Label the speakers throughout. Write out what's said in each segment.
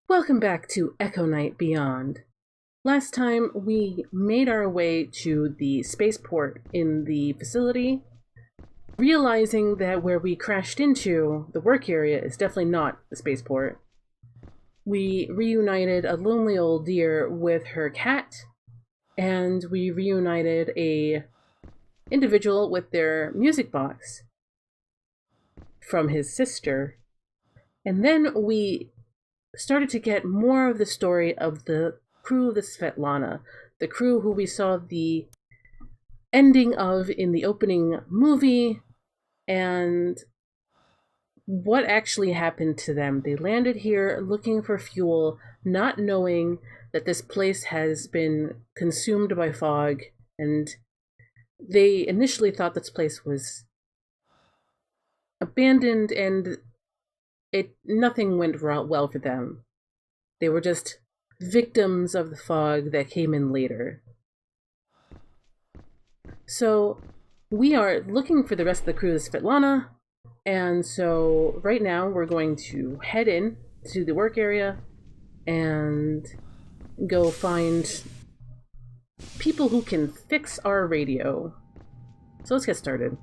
Speaker 1: Welcome back to Echo Night Beyond. Last time we made our way to the spaceport in the facility, realizing that where we crashed into, the work area, is definitely not the spaceport. We reunited a lonely old deer with her cat, and we reunited a individual with their music box from his sister. And then we started to get more of the story of the crew of the Svetlana, the crew who we saw the ending of in the opening movie, and what actually happened to them. They landed here looking for fuel, not knowing that this place has been consumed by fog, and they initially thought this place was abandoned, and nothing went well for them. They were just victims of the fog that came in later. So we are looking for the rest of the crew of Svetlana, and so right now we're going to head in to the work area and go find people who can fix our radio. So let's get started.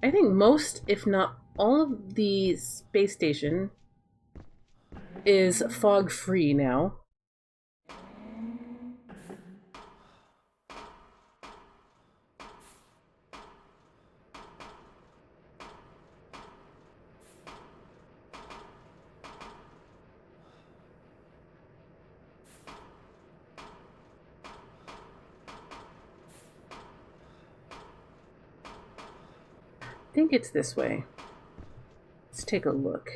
Speaker 1: I think most, if not all, of the space station is fog-free now. I think it's this way. Let's take a look.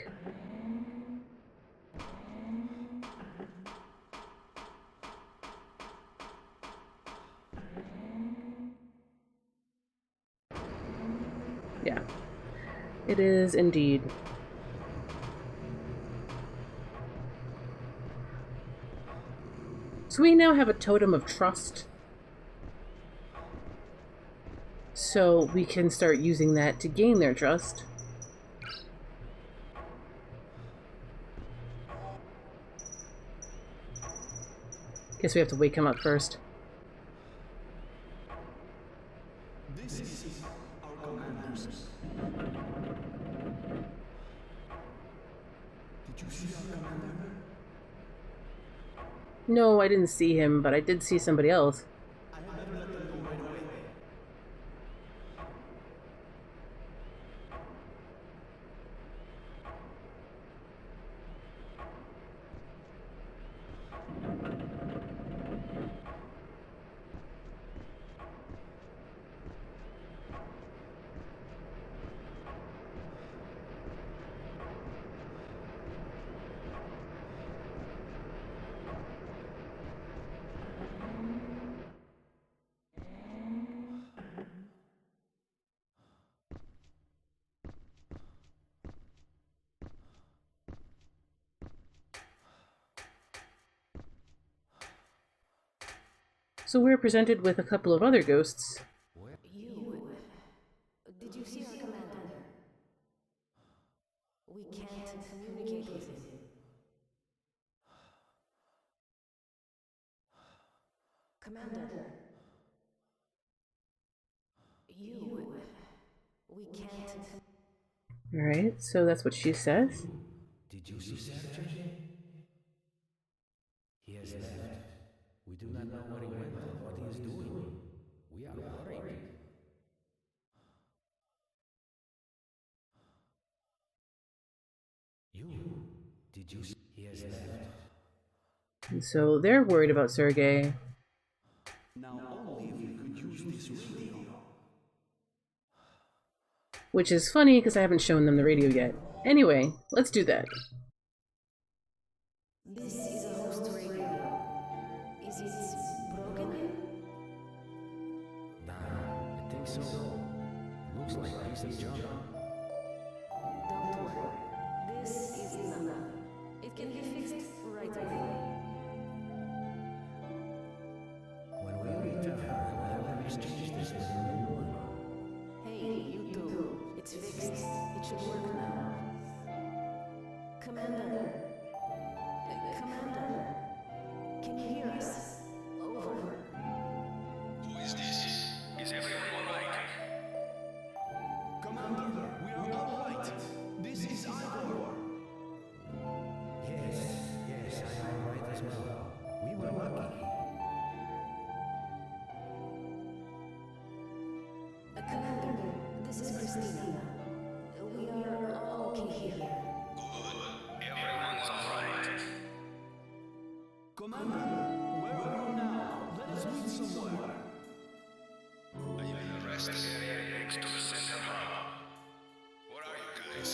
Speaker 1: Yeah, it is indeed. So we now have a totem of trust. So we can start using that to gain their trust. Guess we have to wake him up first.
Speaker 2: This is our commanders. Did you see our commander?
Speaker 1: No, I didn't see him, but I did see somebody else.
Speaker 2: I better let them know right away.
Speaker 1: So we're presented with a couple of other ghosts.
Speaker 3: Did you see our commander? We can't communicate with him. Commander. We can't.
Speaker 1: Alright, so that's what she says.
Speaker 4: Did you see Sergey? He has left. We do not know where he went or what he is doing. We are worried. Did you see? He has left.
Speaker 1: And so they're worried about Sergey.
Speaker 2: Now only if we could use this radio.
Speaker 1: Which is funny because I haven't shown them the radio yet. Anyway, let's do that.
Speaker 3: This is a host radio. Is it broken?
Speaker 4: Nah, I think so. Looks like a piece of junk.
Speaker 3: Don't worry. This is enough. It can be fixed right away.
Speaker 4: When we return, we'll have them exchange this with a new one.
Speaker 3: Hey, you two. should work now. Commander. Commander. Can you hear us? Over.
Speaker 5: Who is this? Is everyone alright?
Speaker 2: Commander, we are all right. This is Igor.
Speaker 4: Yes, I am right as well. We were lucky.
Speaker 3: Commander, this is Christina. We are all okay here.
Speaker 5: Everyone's alright.
Speaker 2: Commander, where are you now? Let us meet somewhere.
Speaker 5: I am in the resting area next to the center hub. Where are you guys?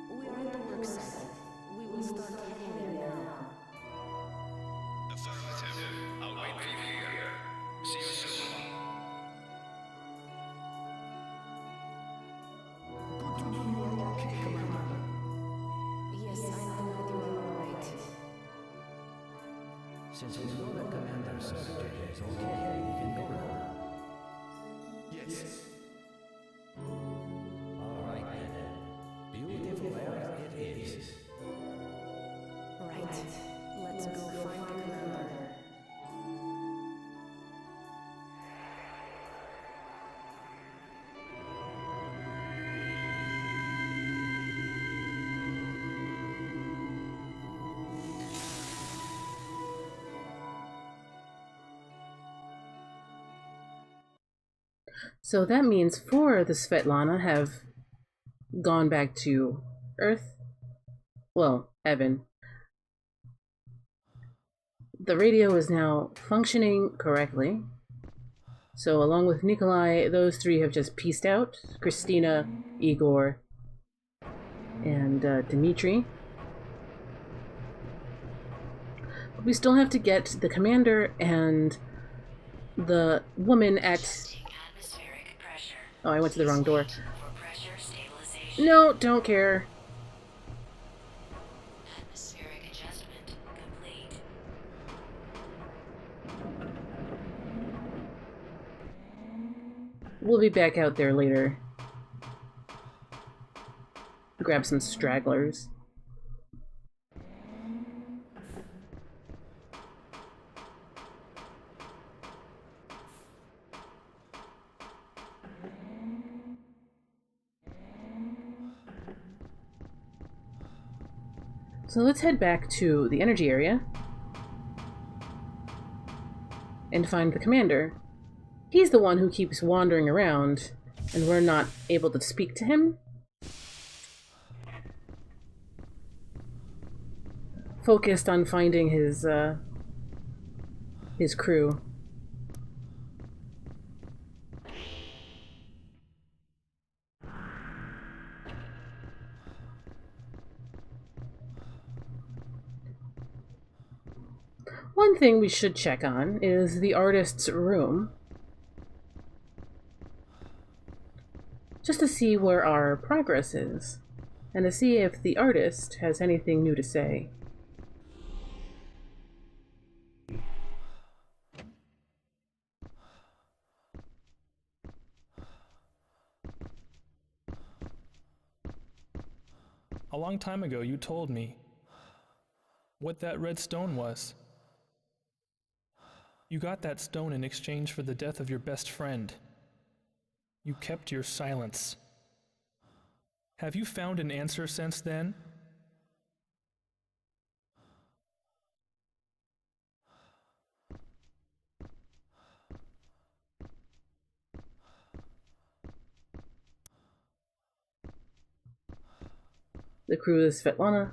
Speaker 3: We are at the work site. We will start heading there now.
Speaker 5: Affirmative. I'll wait for you here. See you soon.
Speaker 2: Good to know you are okay, Commander.
Speaker 3: Yes, I know that you are all right.
Speaker 4: Since we know that Commander Sergeant is okay, we can go now.
Speaker 2: Yes.
Speaker 4: All right then. Beautiful air it is.
Speaker 3: Right. Let's go find the commander.
Speaker 1: So that means 4 of the Svetlana have gone back to Earth. Well, heaven. The radio is now functioning correctly. So along with Nikolai, those 3 have just pieced out. Christina, Igor, and Dmitri. But we still have to get the commander and the woman at... Oh, I went to the wrong door. No, don't care.
Speaker 6: Atmospheric adjustment complete.
Speaker 1: We'll be back out there later. Grab some stragglers. So let's head back to the energy area and find the commander. He's the one who keeps wandering around, and we're not able to speak to him. Focused on finding his crew. One thing we should check on is the artist's room. Just to see where our progress is, and to see if the artist has anything new to say.
Speaker 7: A long time ago, you told me what that red stone was. You got that stone in exchange for the death of your best friend. You kept your silence. Have you found an answer since then?
Speaker 1: The crew is Svetlana,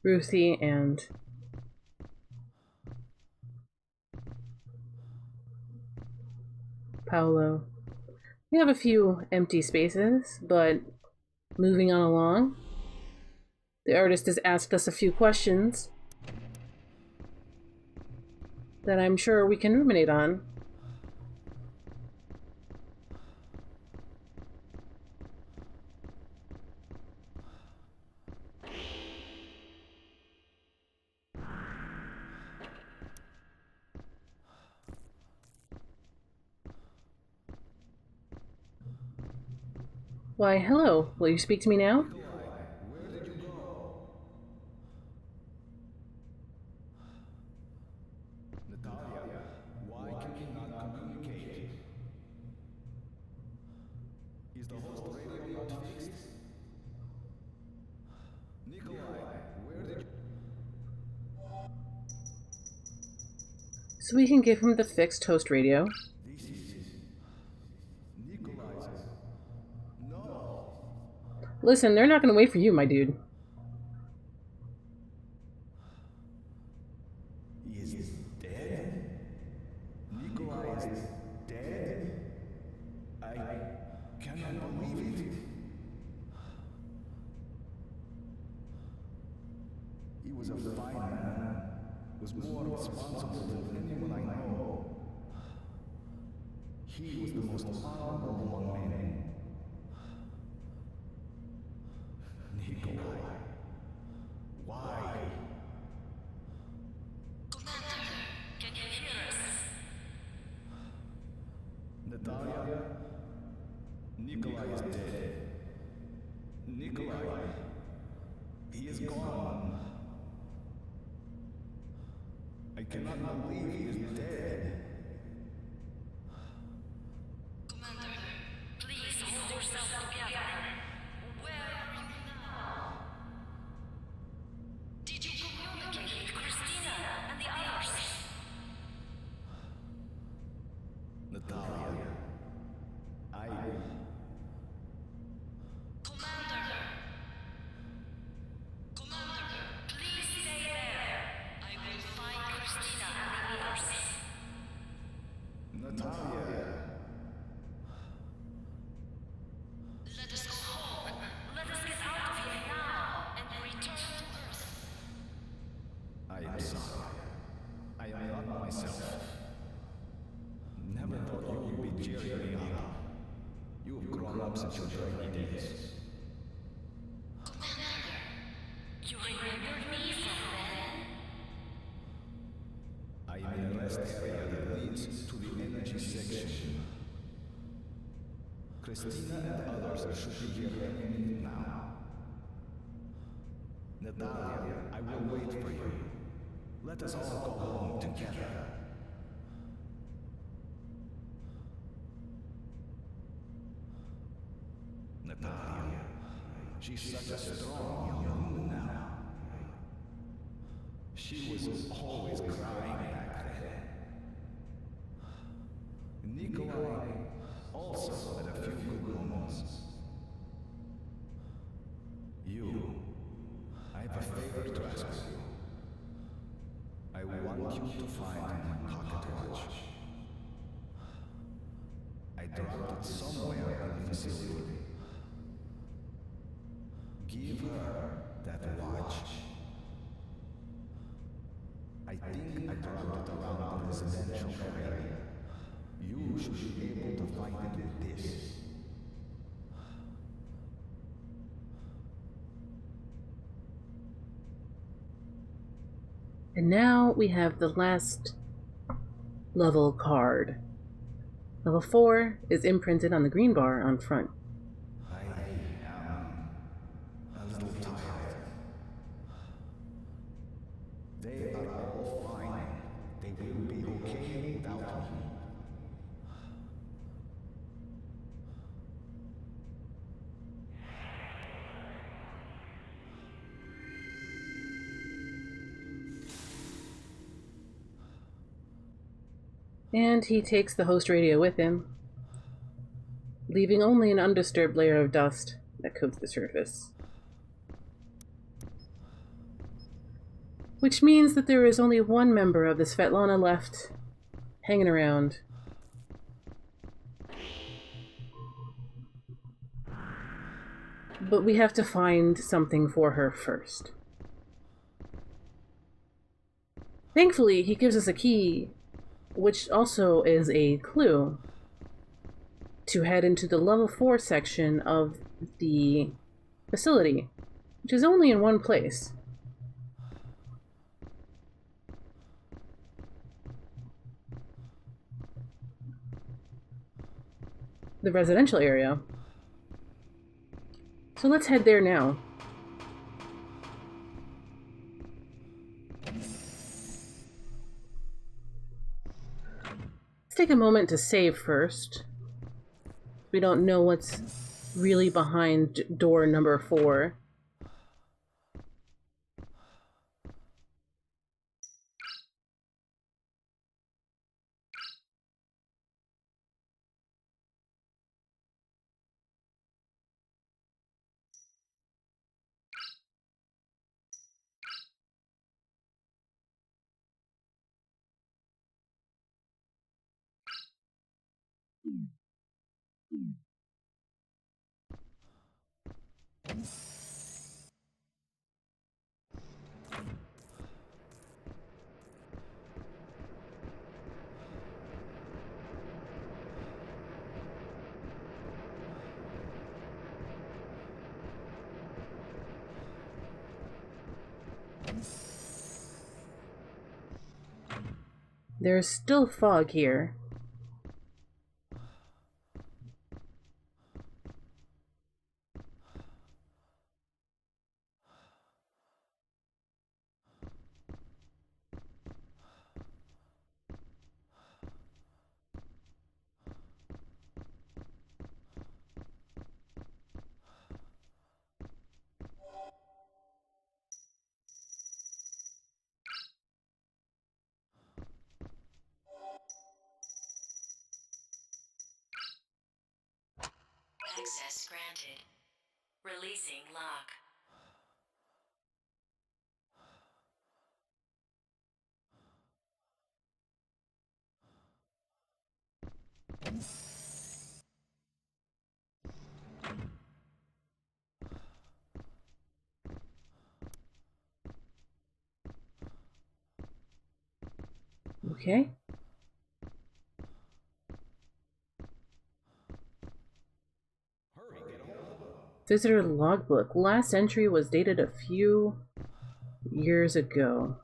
Speaker 1: Ruthie, and Paolo. We have a few empty spaces, but moving on along. The artist has asked us a few questions that I'm sure we can ruminate on. Why, hello. Will you speak to me now?
Speaker 5: Where did you go? Natalia, why can you not communicate? Is the host radio not fixed? Nikolai, where did you...
Speaker 1: So we can give him the fixed host radio.
Speaker 5: This is... Nikolai. No.
Speaker 1: Listen, they're not going to wait for you, my dude.
Speaker 5: He is dead? Nikolai is dead? I cannot believe it. He was a fine man. Was more responsible than anyone I know. He was the most honorable among men. Nikolai. Why?
Speaker 6: Commander, can you hear us?
Speaker 5: Natalia? Nikolai is dead. Nikolai. He is gone. I cannot believe he is dead.
Speaker 6: Commander, please hold yourself together. Where are you now? Did you communicate with Christina and the others?
Speaker 5: Natalia.
Speaker 6: Commander! Commander, please stay there. I will find Christina and the others.
Speaker 5: Natalia.
Speaker 6: Let us go home. Let us get out of here now and return to Earth.
Speaker 5: I am sorry. I am not myself. Never thought you would be cheering me up. You have grown up since your early days.
Speaker 6: Commander, you remembered me from then?
Speaker 5: I am in a rest area that leads to the energy section. Christina and others should be here any minute now. Natalia, I will wait for you. Let us all go home together. Natalia, she's such a strong young woman now. She was always crying back then. Nikolai also had a few good moments. You, I have a favor to ask you. I want you to find my pocket watch. I dropped it somewhere in the facility. Give her that watch. I think I dropped it around the residential area. You should be able to find it with this.
Speaker 1: And now we have the last level card. Level 4 is imprinted on the green bar on front.
Speaker 5: I am a little tired. They are all fine. They will be okay without me.
Speaker 1: And he takes the host radio with him, leaving only an undisturbed layer of dust that coats the surface. Which means that there is only one member of the Svetlana left, hanging around. But we have to find something for her first. Thankfully, he gives us a key, which also is a clue to head into the level 4 section of the facility, which is only in one place. The residential area. So let's head there now. Let's take a moment to save first. We don't know what's really behind door number 4. There's still fog here.
Speaker 6: Access granted. Releasing lock.
Speaker 1: Okay. Visitor logbook. Last entry was dated a few years ago.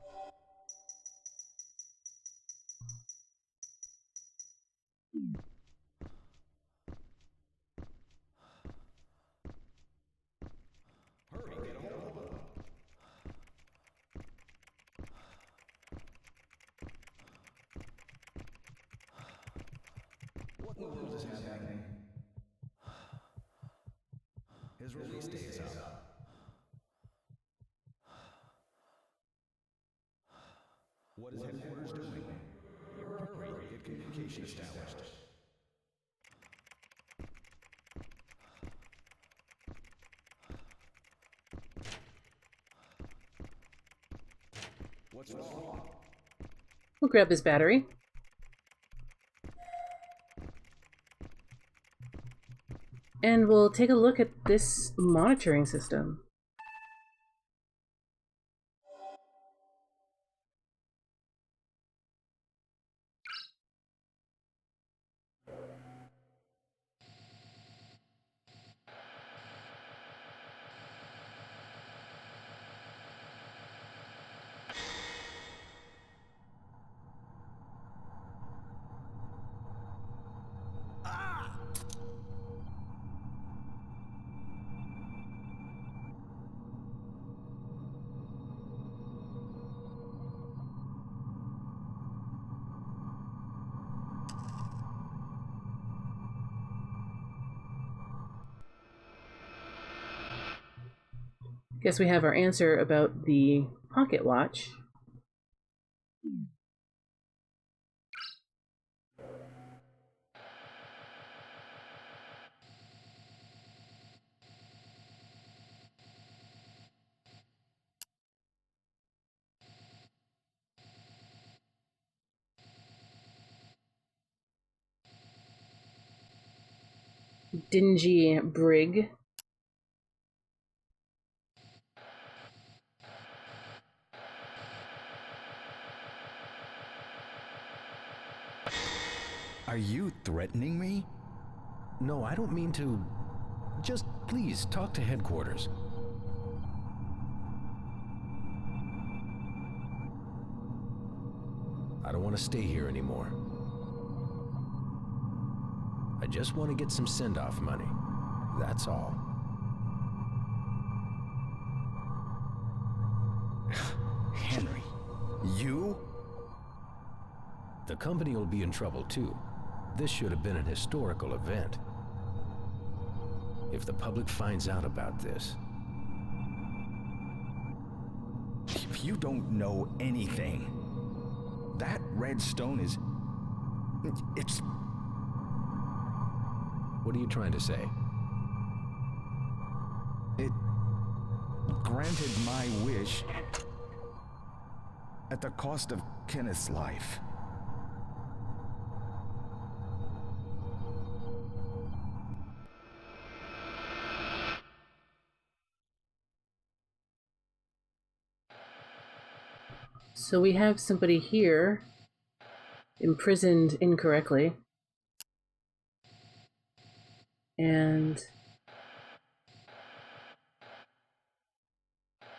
Speaker 5: What in the world is happening? His release date is up. What is headquarters doing? Hurry, get communication established. What's wrong?
Speaker 1: We'll grab his battery. And we'll take a look at this monitoring system. Guess we have our answer about the pocket watch. Dingy brig.
Speaker 5: Are you threatening me?
Speaker 4: No, I don't mean to. Just please talk to headquarters. I don't want to stay here anymore. I just want to get some send-off money. That's all.
Speaker 5: You?
Speaker 4: The company will be in trouble too. This should have been an historical event. If the public finds out about this...
Speaker 5: You don't know anything. That red stone is... It's...
Speaker 4: What are you trying to say?
Speaker 5: It granted my wish at the cost of Kenneth's life.
Speaker 1: So we have somebody here imprisoned incorrectly. And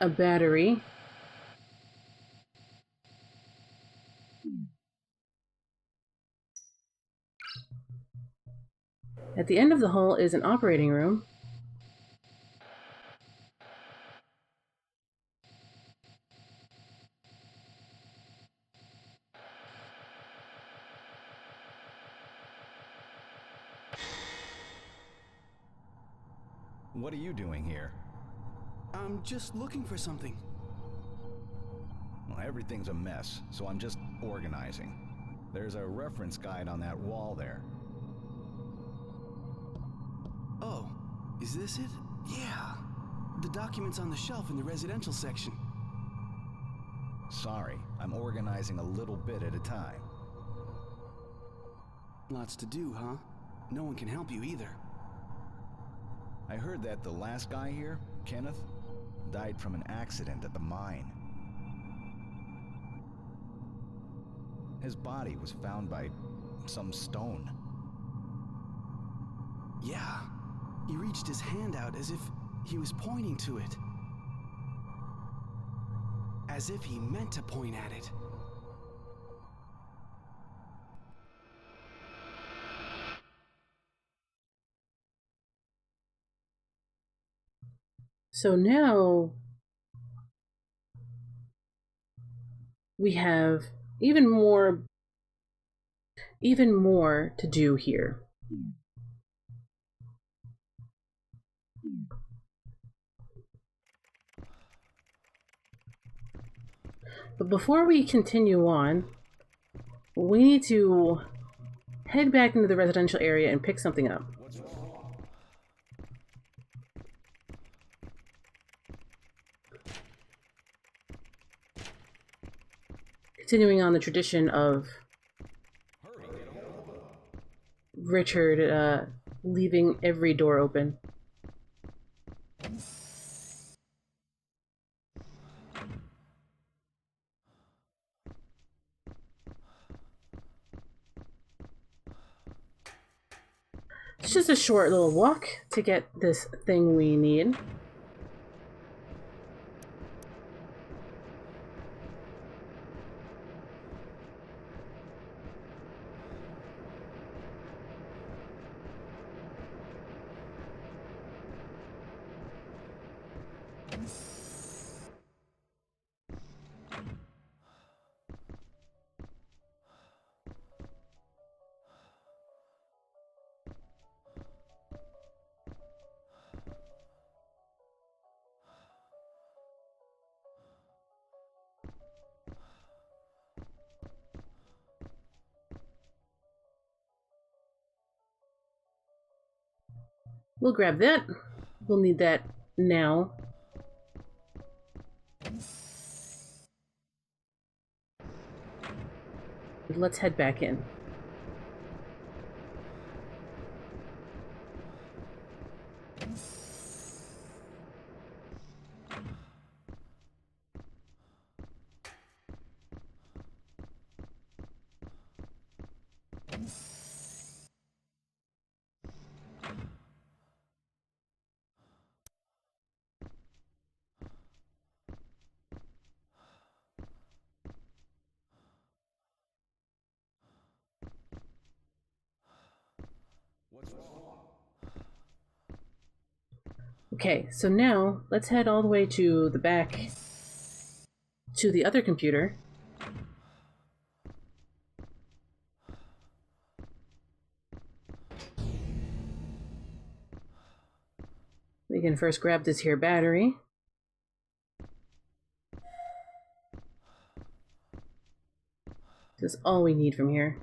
Speaker 1: a battery. At the end of the hall is an operating room.
Speaker 5: What are you doing here?
Speaker 2: I'm just looking for something.
Speaker 5: Well, everything's a mess, so I'm just organizing. There's a reference guide on that wall there.
Speaker 2: Oh, is this it? Yeah. The document's on the shelf in the residential section.
Speaker 5: Sorry, I'm organizing a little bit at a time.
Speaker 2: Lots to do, huh? No one can help you either.
Speaker 5: I heard that the last guy here, Kenneth, died from an accident at the mine. His body was found by some stone.
Speaker 2: Yeah. He reached his hand out as if he was pointing to it. As if he meant to point at it.
Speaker 1: So now we have even more to do here. But before we continue on, we need to head back into the residential area and pick something up. Continuing on the tradition of Richard leaving every door open. It's just a short little walk to get this thing we need. We'll grab that. We'll need that now. Let's head back in. Okay, so now let's head all the way to the back to the other computer can first grab this here battery. This is all we need from here.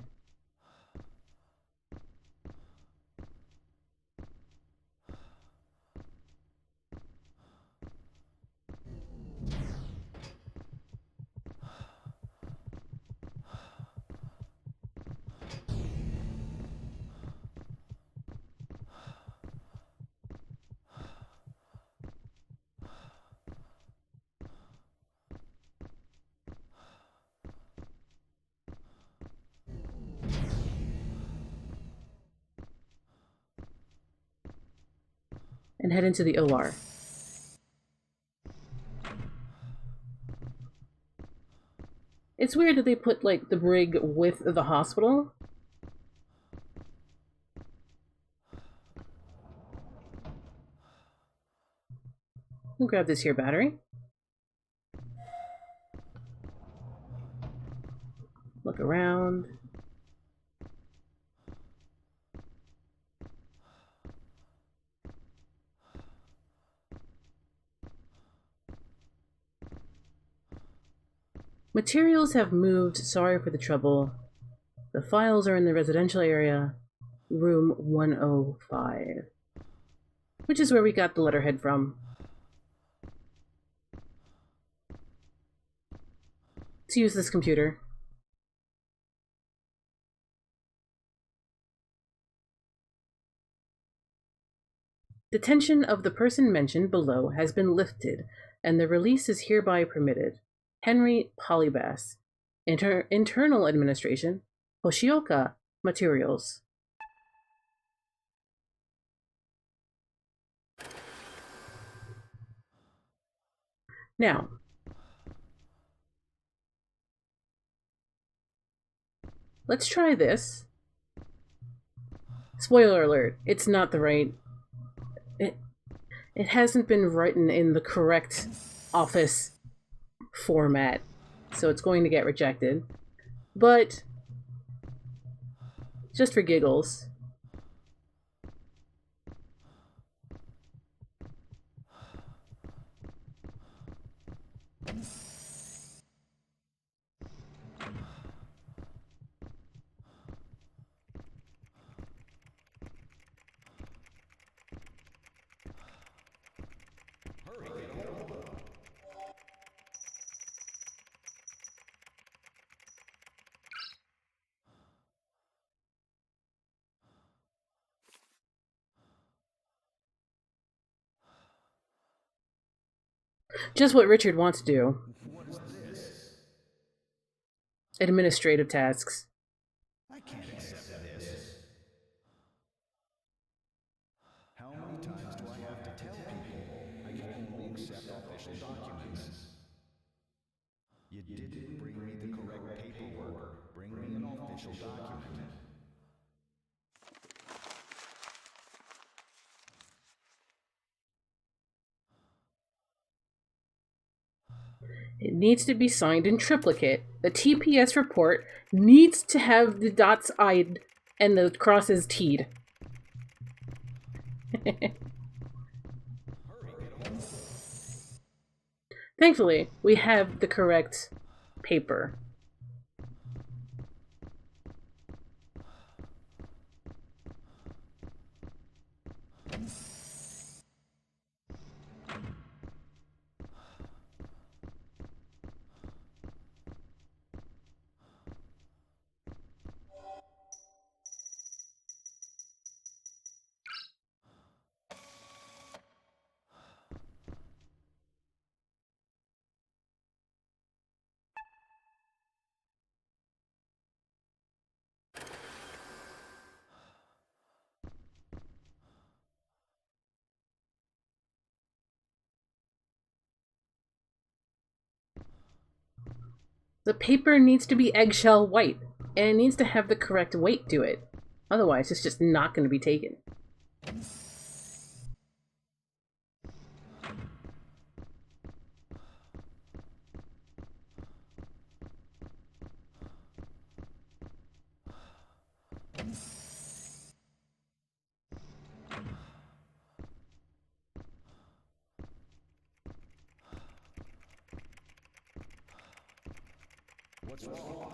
Speaker 1: And head into the OR. It's weird that they put, like, the brig with the hospital. We'll grab this here battery. Look around. Materials have moved. Sorry for the trouble. The files are in the residential area, room 105, which is where we got the letterhead from. Let's use this computer. Detention of the person mentioned below has been lifted, and the release is hereby permitted. Henry Polybas. Internal Administration. Hoshioka Materials. Now, let's try this. Spoiler alert, it's not the right... It hasn't been written in the correct office format, so it's going to get rejected. But just for giggles. Just what Richard wants to do.
Speaker 5: What is this?
Speaker 1: Administrative tasks.
Speaker 5: I can't accept this. How many times do I have to tell people I can only accept official documents? You didn't bring me the correct paperwork. Bring me an official document.
Speaker 1: It needs to be signed in triplicate. The TPS report needs to have the dots I'd and the crosses T'd. Thankfully, we have the correct paper. The paper needs to be eggshell white, and it needs to have the correct weight to it. Otherwise, it's just not going to be taken.
Speaker 5: What's wrong?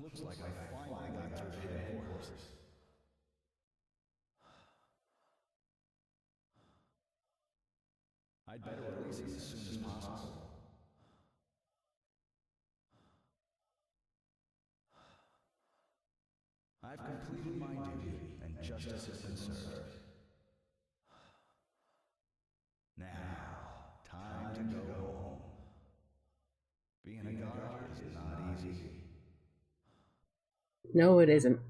Speaker 5: Looks like I finally got through to headquarters. I'd better release him as soon as possible. I've completed my duty, and justice has been served. Now, time to go home. Being a guard is not easy.
Speaker 1: No, it isn't.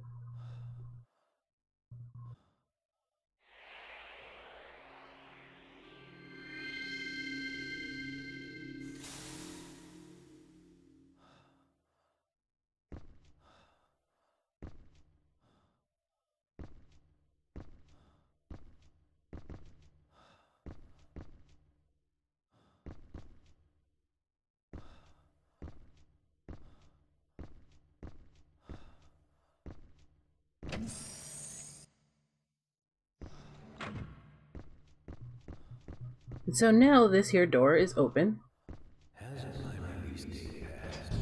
Speaker 1: And so now this here door is open.
Speaker 4: Hasn't my release date passed?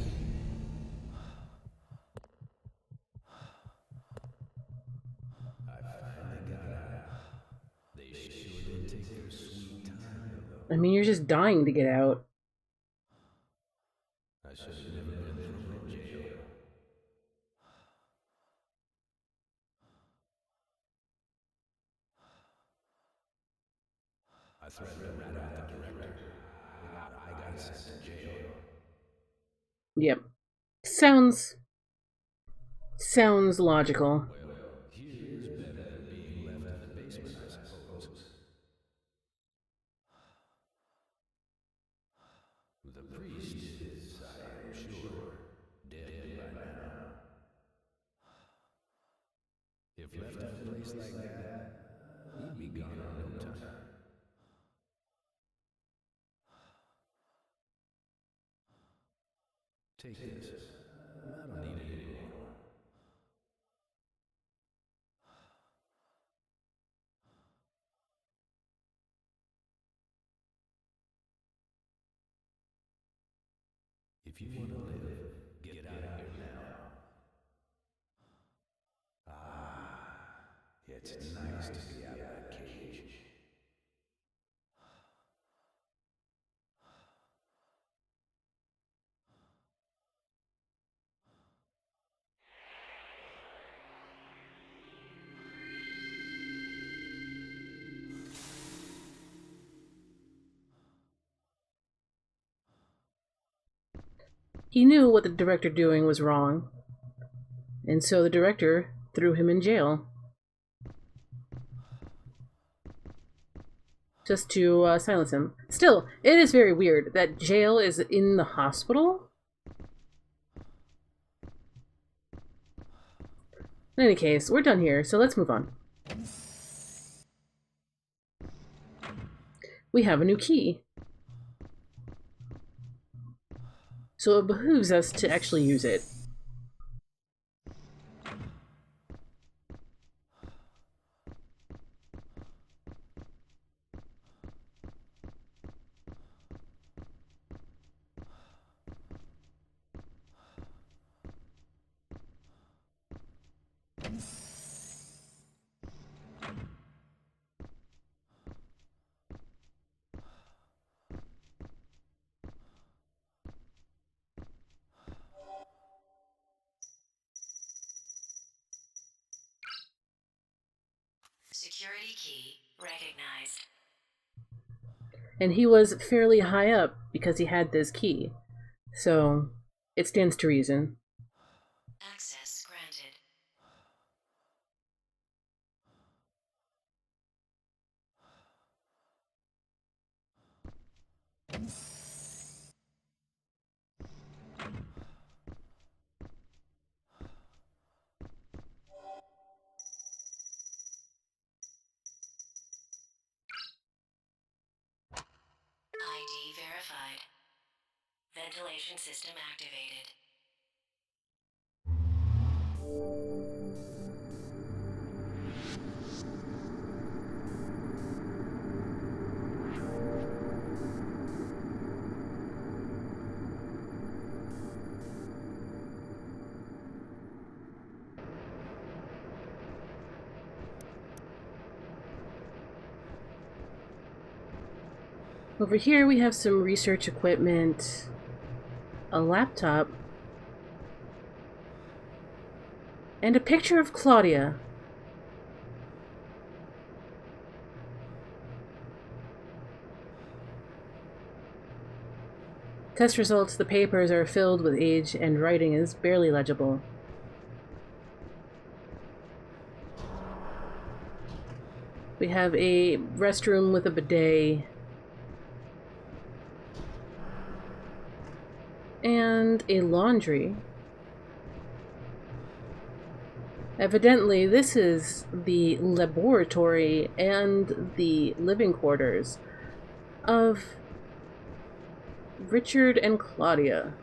Speaker 4: I finally got out. They sure did take their sweet time, though.
Speaker 1: I mean, you're just dying to get out.
Speaker 4: I should have never been thrown in jail. I threatened to rat out the director. I got sent to jail.
Speaker 1: Yep. Sounds logical.
Speaker 4: Well, here is better than being left in the basement, I suppose. The priest is, I am sure, dead by now. If left in a place like that, he'd be gone in no time. Take this. I don't need it anymore. If you want to live, get out of here now. Ah, it's nice to be out of that cage.
Speaker 1: He knew what the director doing was wrong, and so the director threw him in jail. Just to silence him. Still, it is very weird that jail is in the hospital. In any case, we're done here, so let's move on. We have a new key. So it behooves us to actually use it.
Speaker 6: Security key recognized.
Speaker 1: And he was fairly high up because he had this key. So it stands to reason.
Speaker 6: Access granted. ID verified. ventilation system activated.
Speaker 1: Over here we have some research equipment, a laptop, and a picture of Claudia. Test results, the papers are filled with age and writing is barely legible. We have a restroom with a bidet. And a laundry. Evidently, this is the laboratory and the living quarters of Richard and Claudia.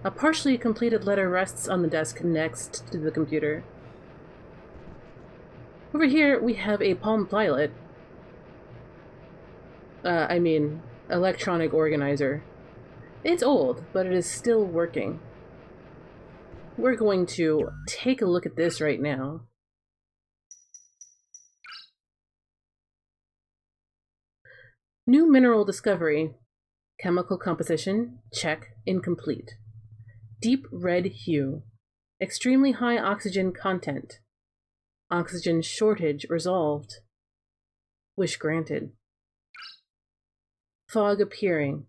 Speaker 1: A partially completed letter rests on the desk next to the computer. Over here, we have a Palm Pilot. Electronic organizer. It's old, but it is still working. We're going to take a look at this right now. New mineral discovery. Chemical composition, check, incomplete. Deep red hue. Extremely high oxygen content. Oxygen shortage resolved. Wish granted. Fog appearing.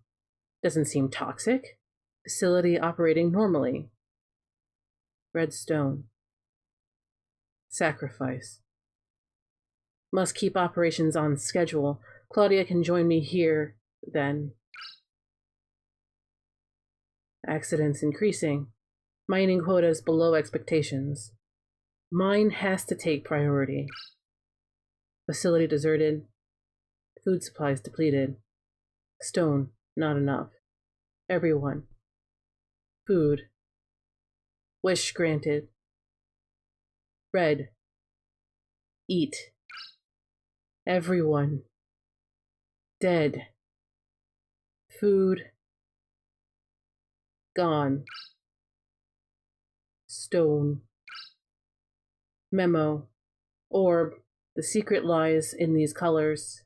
Speaker 1: Doesn't seem toxic. Facility operating normally. Red stone. Sacrifice. Must keep operations on schedule. Claudia can join me here, then. Accidents increasing. Mining quotas below expectations. Mine has to take priority. Facility deserted. Food supplies depleted. Stone, not enough. Everyone. Food. Wish granted. Red. Eat. Everyone. Dead. Food. Gone. Stone. Memo. Orb. The secret lies in these colors.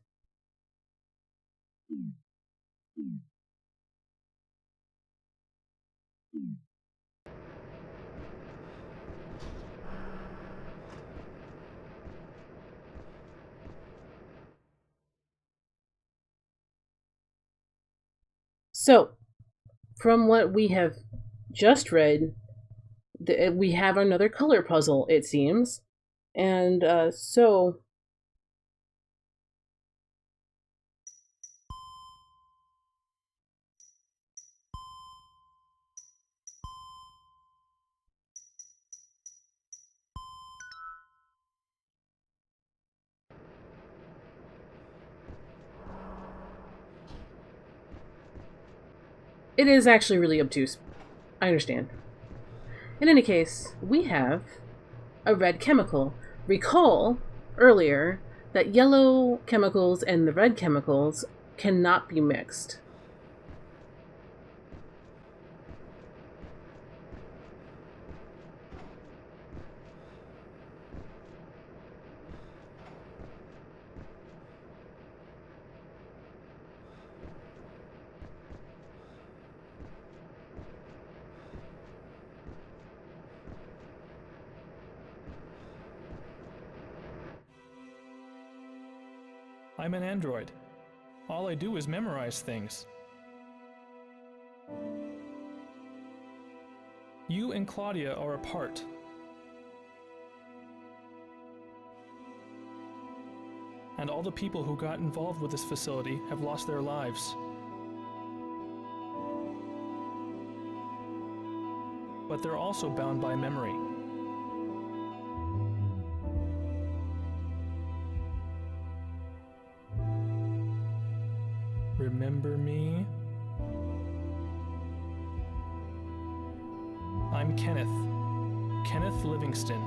Speaker 1: So, from what we have just read, we have another color puzzle, it seems. And so... It is actually really obtuse. I understand. In any case, we have a red chemical. Recall earlier that yellow chemicals and the red chemicals cannot be mixed.
Speaker 7: I'm an android. All I do is memorize things. You and Claudia are apart. And all the people who got involved with this facility have lost their lives. But they're also bound by memory. remember me? I'm Kenneth. Kenneth Livingston.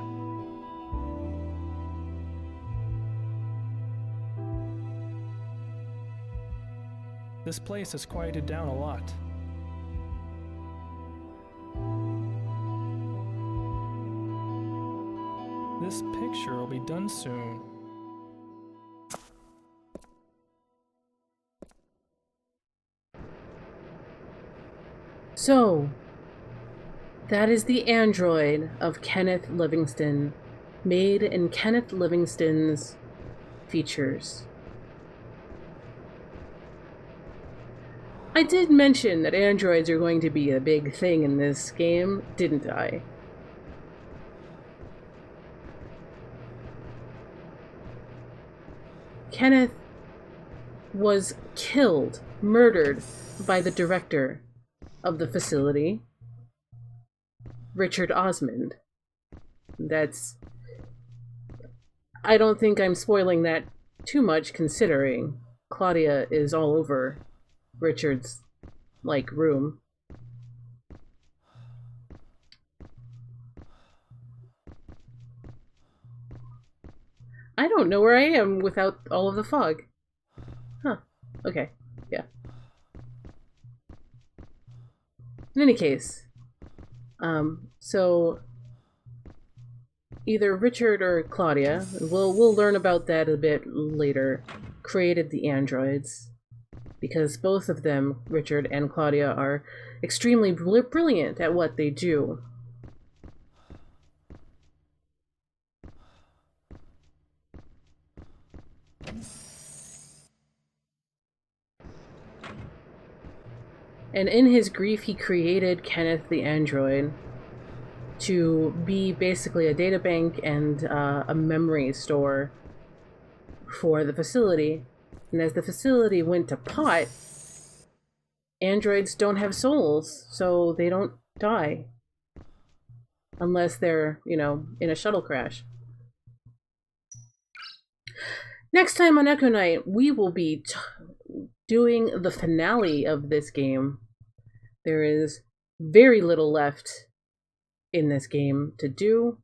Speaker 7: This place has quieted down a lot. This picture will be done soon.
Speaker 1: So, that is the android of Kenneth Livingston, made in Kenneth Livingston's features. I did mention that androids are going to be a big thing in this game, didn't I? Kenneth was killed, murdered by the director of the facility, Richard Osmond. I don't think I'm spoiling that too much, considering Claudia is all over Richard's, room. I don't know where I am without all of the fog. Huh. Okay. Yeah. In any case, so either Richard or Claudia, we'll learn about that a bit later, created the androids, because both of them, Richard and Claudia, are extremely brilliant at what they do. And in his grief, he created Kenneth the android to be basically a databank and a memory store for the facility. And as the facility went to pot, androids don't have souls, so they don't die. Unless they're, in a shuttle crash. Next time on Echo Night, we will be doing the finale of this game. There is very little left in this game to do.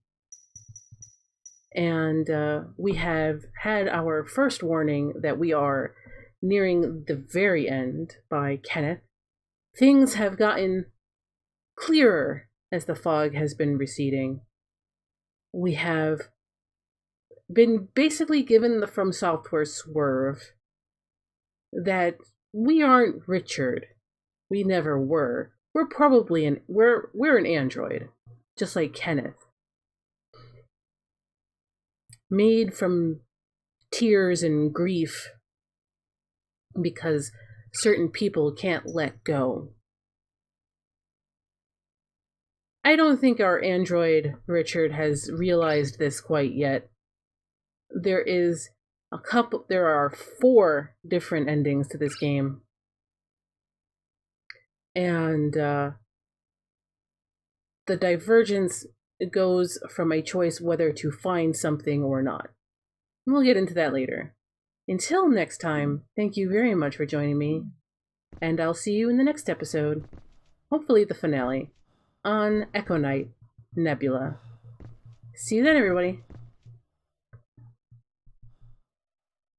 Speaker 1: And we have had our first warning that we are nearing the very end by Kenneth. Things have gotten clearer as the fog has been receding. We have been basically given the From Software swerve that we aren't Richard. We never were. We're probably we're an android, just like Kenneth. Made from tears and grief because certain people can't let go. I don't think our android Richard has realized this quite yet. There are 4 different endings to this game. And the divergence goes from a choice whether to find something or not. And we'll get into that later. Until next time, thank you very much for joining me, and I'll see you in the next episode, hopefully the finale, on Echo Night, Nebula. See you then, everybody.